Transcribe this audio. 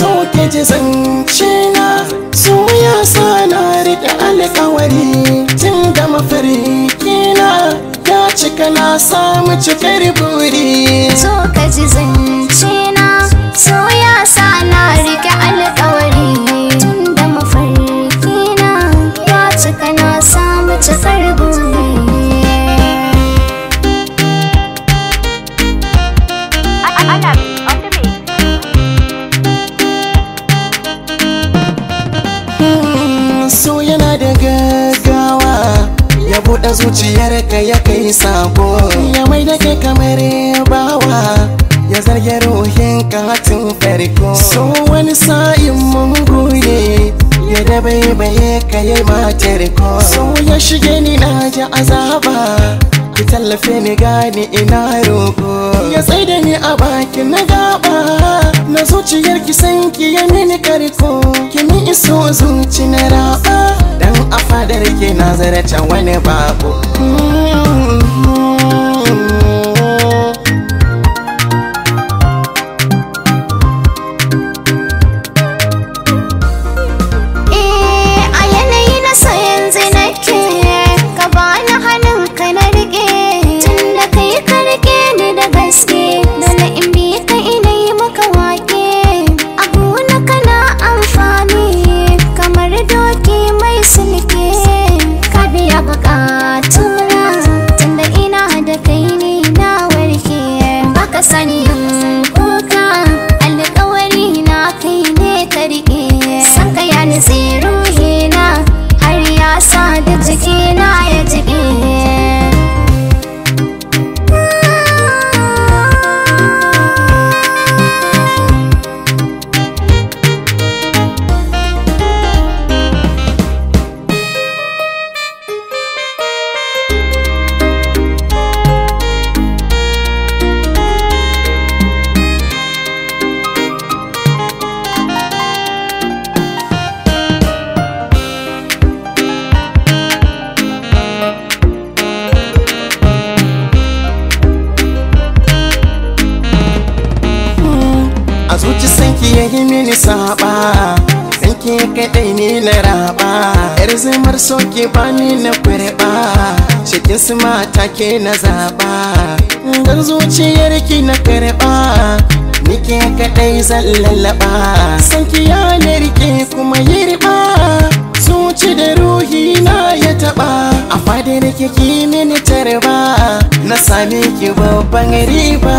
so ke ji zance na, so ya sa na riƙe alƙawari. Tun da mafarki na ya cika na samu cikar buri. So ka ji zance na, so ya sa na riƙe alƙawari. Tun da mafarki na ya cika na samu cikar buri. So yana da gaggawa, ya buɗe zuciyarka ya kai sako, ya mai da kai kamar bawa, ya zarge ruhinka tun farko. So wani sa'in mun gode, ya dabaibaye ka yi matar ko. So ya shige ni na ji azaba, ki tallafe ni gani ina roko. Ya tsaida ni a baki na gaba, na zuciyar ki san ki ya mini karko. Ki mi iso zuci na raba, dan a fadar ki na zarata wani babu. A zuci sanki ya yi mini saba, sanki kaɗai ne na raba. Yar zumar soke bani na kurɓa, cikin su mata ke na zaɓa. Dan zuciyar ki na karɓa, ni ke kaɗai zan lallaɓa. Sanki ya narke kuma yi riɓa, zuci da ruhi na ya taɓa. A fadar ki mini tarba, na same ki babban riba.